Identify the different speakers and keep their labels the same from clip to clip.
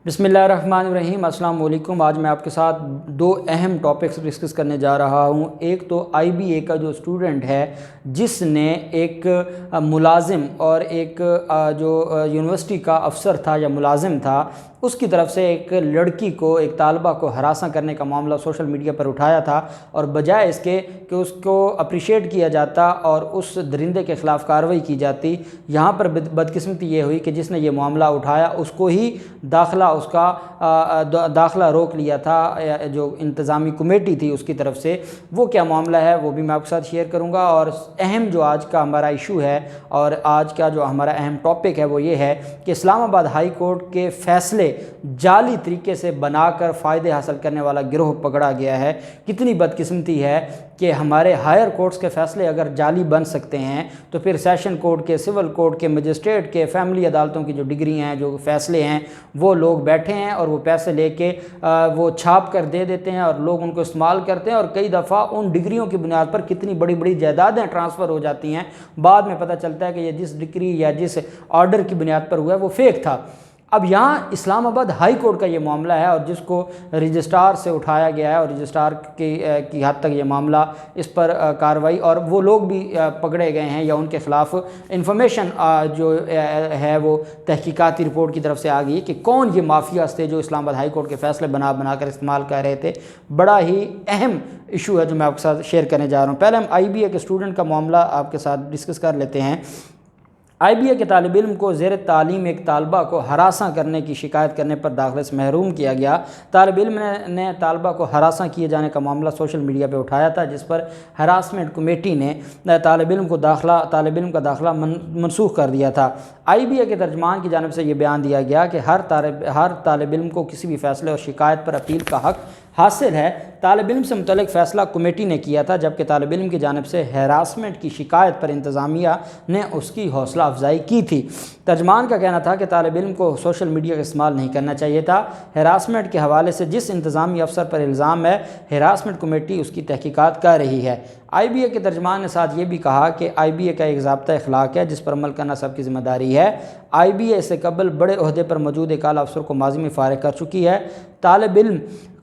Speaker 1: बिस्मिल्लाहिर्रहमानिर्रहीम। अस्सलाम वालेकुम। आज मैं आपके साथ दो अहम टॉपिक्स डिस्कस करने जा रहा हूँ। एक तो IBA का जो स्टूडेंट है जिसने एक मुलाजिम और एक जो यूनिवर्सिटी का अफसर था या मुलाजिम था उसकी तरफ से एक लड़की को, एक तालबा को हरासा करने का मामला सोशल मीडिया पर उठाया था, और बजाय इसके कि उसको अप्रिशिएट किया जाता और उस दरिंदे के ख़िलाफ़ कार्रवाई की जाती, यहाँ पर बदकिस्मती ये हुई कि जिसने ये मामला उठाया उसको ही दाखिला रोक लिया था जो इंतज़ामी कमेटी थी उसकी तरफ से। वो क्या मामला है वो भी मैं आपके साथ शेयर करूँगा। और अहम जो आज का हमारा इशू है और आज का जो हमारा अहम टॉपिक है वो ये है कि इस्लामाबाद हाई कोर्ट के फ़ैसले जाली तरीके से बनाकर फ़ायदे हासिल करने वाला गिरोह पकड़ा गया है। कितनी बदकिस्मती है कि हमारे हायर कोर्ट्स के फ़ैसले अगर जाली बन सकते हैं तो फिर सेशन कोर्ट के, सिविल कोर्ट के, मजिस्ट्रेट के, फैमिली अदालतों की जो डिग्री हैं, जो फ़ैसले हैं, वो लोग बैठे हैं और वो पैसे लेके वो छाप कर दे देते हैं और लोग उनको इस्तेमाल करते हैं। और कई दफ़ा उन डिग्रियों की बुनियाद पर कितनी बड़ी बड़ी जायदादें ट्रांसफ़र हो जाती हैं। बाद में पता चलता है कि ये जिस डिग्री या जिस ऑर्डर की बुनियाद पर हुआ है वो फेक था। अब यहाँ इस्लामाबाद हाई कोर्ट का ये मामला है और जिसको रजिस्ट्रार से उठाया गया है और रजिस्ट्रार की हद तक ये मामला, इस पर कार्रवाई, और वो लोग भी पकड़े गए हैं या उनके ख़िलाफ़ इंफॉर्मेशन जो है वो तहकीकाती रिपोर्ट की तरफ से आ गई कि कौन ये माफियाज थे जो इस्लामाबाद हाई कोर्ट के फ़ैसले बना कर इस्तेमाल कर रहे थे। बड़ा ही अहम इशू है जो मैं आपके साथ शेयर करने जा रहा हूँ। पहले हम IBA के स्टूडेंट का मामला आपके साथ डिस्कस कर लेते हैं। IBA के तालिब इल्म को ज़ेर तालीम एक तालबा को हरासा करने की शिकायत करने पर दाखिले से महरूम किया गया। तालिब इल्म ने तालबा को हरासा किए जाने का मामला सोशल मीडिया पर उठाया था, जिस पर हरासमेंट कमेटी ने तालिब इल्म का दाखिला मनसूख कर दिया था। IBA के तर्जमान की जानिब से ये बयान दिया गया कि हर तालिब इल्म को किसी भी फ़ैसले और शिकायत पर अपील का हक़ हासिल है। तालिब इल्म से मुतल्लिक़ फ़ैसला कमेटी ने किया था, जबकि तालिब इल्म की जानिब से हैरासमेंट की शिकायत पर इंतज़ामिया ने उसकी हौसला अफजाई की थी। तर्जमान का कहना था कि तालिब इल्म को सोशल मीडिया का इस्तेमाल नहीं करना चाहिए था। हैरासमेंट के हवाले से जिस इंतज़ामी अफसर पर इल्ज़ाम है, हैरासमेंट कमेटी उसकी तहकीकात कर रही है। IBA के तर्जमान ने साथ ये भी कहा कि IBA का एक ज़ाब्ता अखलाक है जिस पर अमल करना सबकी ज़िम्मेदारी है। IBA इससे कबल बड़े ओहदे पर मौजूद एक आला अफसर को माजी में फ़ारिग कर चुकी है। तालिब इल्म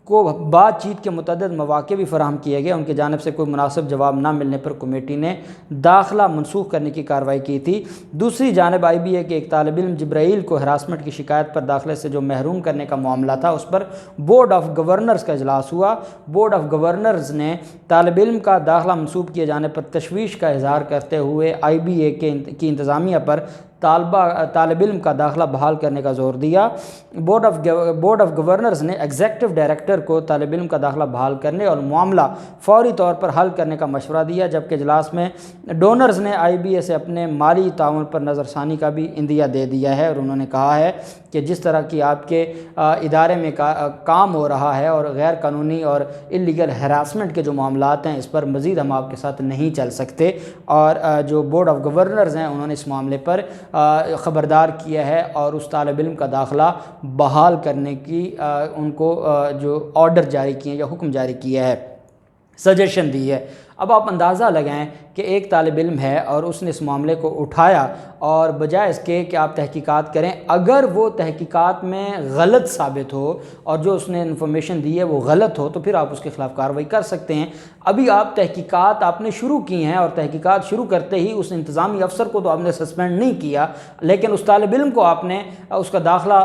Speaker 1: को बातचीत के मुतअद्दिद मौक़े भी फराहम किए गए। उनकी जानिब से कोई मुनासिब जवाब ना मिलने पर कमेटी ने दाखिला मनसूख करने की कार्रवाई की थी। दूसरी जानिब IBA के एक तालिब इल्म जिब्राइल को हरासमेंट की शिकायत पर दाखिले से जो महरूम करने का मामला था उस पर बोर्ड ऑफ गवर्नर्स का इजलास हुआ। बोर्ड ऑफ गवर्नर्स ने तालिब इल्म का दाखिला मनसूख किए जाने पर तशवीश का इजहार करते हुए IBA की इंतज़ामिया पर तालिब इल्म का दाखिला बहाल करने का जोर दिया। बोर्ड ऑफ गवर्नर्स ने एग्जीक्यूटिव डायरेक्टर को तालिब इल्म का दाखिला बहाल करने और मामला फौरी तौर पर हल करने का मशवरा दिया, जबकि इजलास में डोनर्स ने IBA से अपने माली ताउन पर नज़रसानी का भी इंदिया दे दिया है। और उन्होंने कहा है कि जिस तरह की आपके इदारे में काम हो रहा है और गैर कानूनी और इलीगल हरासमेंट के जो मामलात हैं, इस पर मज़ीद हम आपके साथ नहीं चल सकते। और जो बोर्ड ऑफ गवर्नर्स हैं उन्होंने इस मामले पर ख़बरदार किया है और उस तालिब इल्म का दाखिला बहाल करने की उनको जो ऑर्डर जारी किए या हुक्म जारी किया है, सजेशन दी है। अब आप अंदाज़ा लगाएं कि एक तालिब इल्म है और उसने इस मामले को उठाया और बजाय इसके कि आप तहकीकात करें, अगर वो तहकीकात में गलत साबित हो और जो उसने इन्फॉर्मेशन दी है वो गलत हो तो फिर आप उसके ख़िलाफ़ कार्रवाई कर सकते हैं। अभी आप तहकीकात आपने शुरू की हैं और तहकीकात शुरू करते ही उस इंतज़ामी अफसर को तो आपने सस्पेंड नहीं किया, लेकिन उस तालिब इल्म को आपने उसका दाखिला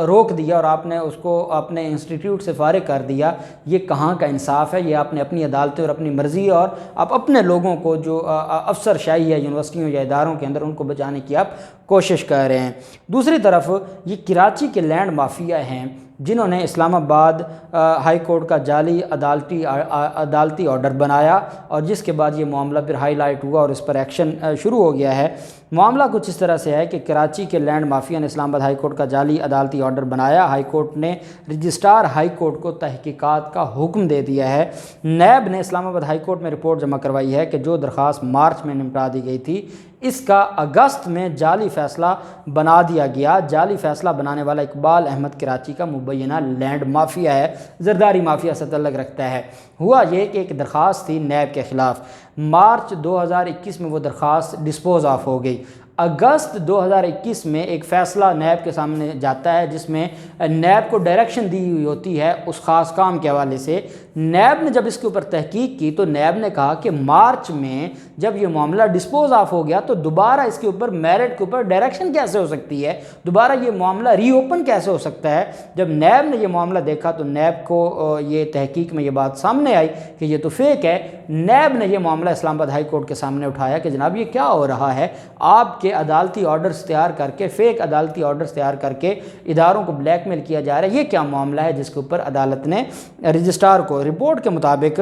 Speaker 1: रोक दिया और आपने उसको अपने इंस्टीट्यूट से फ़ारिग कर दिया। ये कहाँ का इंसाफ है? ये आपने अपनी अदालतें और अपनी मर्ज़ी और आप अपने लोगों को जो अफसर शाही है यूनिवर्सिटियों या इदारों के अंदर उनको बचाने की आप कोशिश कर रहे हैं। दूसरी तरफ ये कराची के लैंड माफिया हैं जिन्होंने इस्लामाबाद हाई कोर्ट का जाली अदालती ऑर्डर बनाया और जिसके बाद ये मामला फिर हाईलाइट हुआ और इस पर एक्शन शुरू हो गया है। मामला कुछ इस तरह से है कि कराची के लैंड माफिया ने इस्लामाबाद हाई कोर्ट का जाली अदालती ऑर्डर बनाया। हाई कोर्ट ने रजिस्ट्रार हाई कोर्ट को तहकीकात का हुक्म दे दिया है। नैब ने इस्लामाबाद हाई कोर्ट में रिपोर्ट जमा करवाई है कि जो दरख्वास्त मार्च में निपटा दी गई थी इसका अगस्त में जाली फ़ैसला बना दिया गया। जाली फ़ैसला बनाने वाला इकबाल अहमद कराची का मुबैना लैंड माफिया है, ज़रदारी माफिया से तल्लुक़ रखता है। हुआ ये कि एक दरख्वास्त थी नैब के ख़िलाफ़, मार्च 2021 में वो दरख्वास्त डिस्पोज ऑफ हो गई। اگست 2021 میں ایک فیصلہ نیب کے سامنے جاتا ہے جس میں نیب کو ڈائریکشن دی ہوئی ہوتی ہے اس خاص کام کے حوالے سے۔ نیب نے جب اس کے اوپر تحقیق کی تو نیب نے کہا کہ مارچ میں جب یہ معاملہ ڈسپوز آف ہو گیا تو دوبارہ اس کے اوپر میرٹ کے اوپر ڈائریکشن کیسے ہو سکتی ہے، دوبارہ یہ معاملہ ری اوپن کیسے ہو سکتا ہے۔ جب نیب نے یہ معاملہ دیکھا تو نیب کو یہ تحقیق میں یہ بات سامنے آئی کہ یہ تو فیک ہے۔ نیب نے یہ معاملہ اسلام آباد ہائی کورٹ کے سامنے اٹھایا کہ جناب یہ کیا ہو رہا ہے، آپ کے عدالتی آرڈرز تیار کر کے، فیک عدالتی آرڈرز تیار کر کے اداروں کو بلیک میل کیا جا رہا ہے، یہ کیا معاملہ ہے جس کے اوپر عدالت نے رجسٹرار کو رپورٹ کے مطابق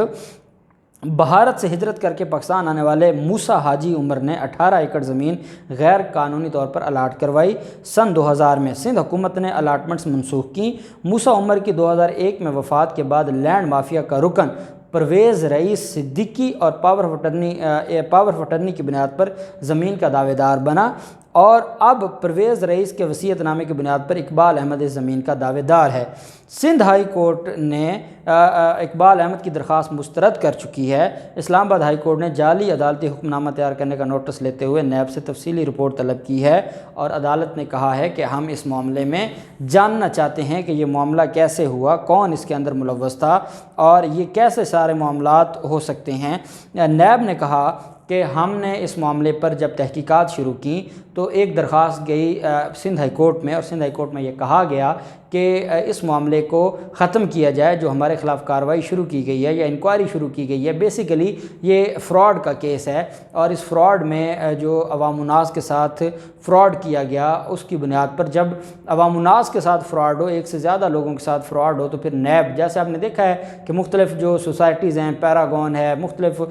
Speaker 1: بھارت سے ہجرت کر کے پاکستان آنے والے موسیٰ حاجی عمر نے 18 ایکڑ زمین غیر قانونی طور پر الاٹ کروائی۔ سن 2000 میں سندھ حکومت نے الاٹمنٹس منسوخ کی۔ موسیٰ عمر کی 2001 میں وفات کے بعد لینڈ مافیا کا رکن پرویز رئیس صدیقی اور پاور آف اٹرنی کی بنیاد پر زمین کا دعوے دار بنا، اور اب پرویز رئیس کے وصیت نامے کی بنیاد پر اقبال احمد اس زمین کا دعوے دار ہے۔ سندھ ہائی کورٹ نے اقبال احمد کی درخواست مسترد کر چکی ہے۔ اسلام آباد ہائی کورٹ نے جعلی عدالتی حکم نامہ تیار کرنے کا نوٹس لیتے ہوئے نیب سے تفصیلی رپورٹ طلب کی ہے، اور عدالت نے کہا ہے کہ ہم اس معاملے میں جاننا چاہتے ہیں کہ یہ معاملہ کیسے ہوا، کون اس کے اندر ملوث تھا، اور یہ کیسے سارے معاملات ہو سکتے ہیں۔ نیب نے کہا کہ ہم نے اس معاملے پر جب تحقیقات شروع کی تو ایک درخواست گئی سندھ ہائی کورٹ میں، اور سندھ ہائی کورٹ میں یہ کہا گیا کہ اس معاملے کو ختم کیا جائے، جو ہمارے خلاف کارروائی شروع کی گئی ہے یا انکوائری شروع کی گئی ہے، بیسیکلی یہ فراڈ کا کیس ہے، اور اس فراڈ میں جو عوام الناس کے ساتھ فراڈ کیا گیا اس کی بنیاد پر، جب عوام الناس کے ساتھ فراڈ ہو، ایک سے زیادہ لوگوں کے ساتھ فراڈ ہو، تو پھر نیب، جیسے آپ نے دیکھا ہے کہ مختلف جو سوسائٹیز ہیں، پیراگون ہے، مختلف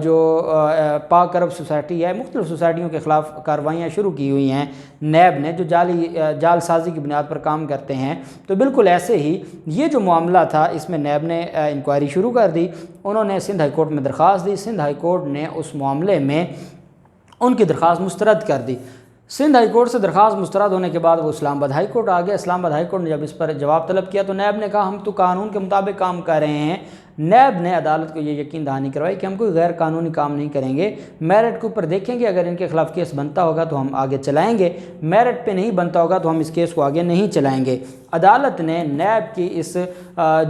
Speaker 1: جو پاک عرب سوسائٹی ہے، مختلف سوسائٹیوں کے خلاف کارروائیاں شروع کی ہوئی ہیں نیب نے، جو جال سازی کی بنیاد پر کام کرتے ہیں۔ تو بالکل ایسے ہی یہ جو معاملہ تھا اس میں نیب نے انکوائری شروع کر دی، انہوں نے سندھ ہائی کورٹ میں درخواست دی، سندھ ہائی کورٹ نے اس معاملے میں ان کی درخواست مسترد کر دی۔ سندھ ہائی کورٹ سے درخواست مسترد ہونے کے بعد وہ اسلام آباد ہائی کورٹ آ گیا۔ اسلام آباد ہائی کورٹ نے جب اس پر جواب طلب کیا تو نیب نے کہا ہم تو قانون کے مطابق کام کر رہے ہیں۔ نیب نے عدالت کو یہ یقین دہانی کروائی کہ ہم کوئی غیر قانونی کام نہیں کریں گے، میرٹ کے اوپر دیکھیں گے، اگر ان کے خلاف کیس بنتا ہوگا تو ہم آگے چلائیں گے، میرٹ پہ نہیں بنتا ہوگا تو ہم اس کیس کو آگے نہیں چلائیں گے۔ عدالت نے نیب کی اس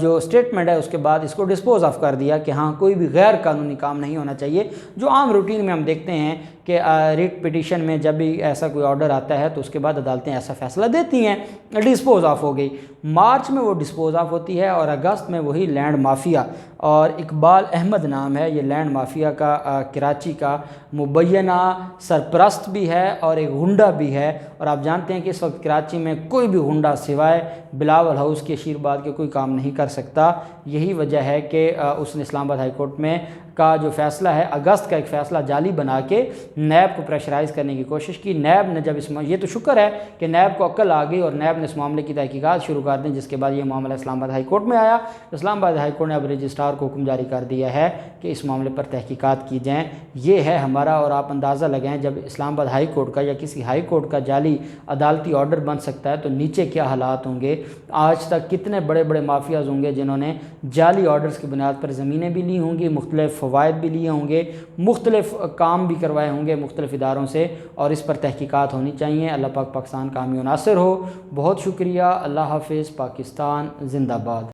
Speaker 1: جو سٹیٹمنٹ ہے اس کے بعد اس کو ڈسپوز آف کر دیا کہ ہاں کوئی بھی غیر قانونی کام نہیں ہونا چاہیے، جو عام روٹین میں ہم دیکھتے ہیں کہ ریٹ پٹیشن میں جب بھی ایسا کوئی آرڈر آتا ہے تو اس کے بعد عدالتیں ایسا فیصلہ دیتی ہیں، ڈسپوز آف ہو گئی۔ مارچ میں وہ ڈسپوز آف ہوتی ہے، اور اگست میں وہی لینڈ مافیا، اور اقبال احمد نام ہے یہ لینڈ مافیا کا، کراچی کا مبینہ سرپرست بھی ہے اور ایک غنڈہ بھی ہے، اور آپ جانتے ہیں کہ اس وقت کراچی میں کوئی بھی غنڈہ سوائے بلاول ہاؤس کے شیرباد کے کوئی کام نہیں کر سکتا۔ یہی وجہ ہے کہ اس نے اسلام آباد ہائی کورٹ میں کا جو فیصلہ ہے اگست کا ایک فیصلہ جعلی بنا کے نیب کو پریشرائز کرنے کی کوشش کی۔ نیب نے جب یہ تو شکر ہے کہ نیب کو عقل آ گئی اور نیب نے اس معاملے کی تحقیقات شروع کر دیں، جس کے بعد یہ معاملہ اسلام آباد ہائی کورٹ میں آیا۔ اسلام آباد ہائی کورٹ نے اب رجسٹرار کو حکم جاری کر دیا ہے کہ اس معاملے پر تحقیقات کی جائیں۔ یہ ہے ہمارا، اور آپ اندازہ لگائیں جب اسلام آباد ہائی کورٹ کا یا کسی ہائی کورٹ کا جعلی عدالتی آرڈر بن سکتا ہے تو نیچے کیا حالات ہوں گے۔ آج تک کتنے بڑے بڑے مافیاز ہوں گے جنہوں نے جعلی آرڈرز کی بنیاد پر زمینیں بھی لی ہوں گی، مختلف فوائد بھی لیے ہوں گے، مختلف کام بھی کروائے ہوں گے مختلف اداروں سے، اور اس پر تحقیقات ہونی چاہیے۔ اللہ پاک پاکستان کا حامی و ناصر ہو۔ بہت شکریہ۔ اللہ حافظ۔ پاکستان زندہ باد۔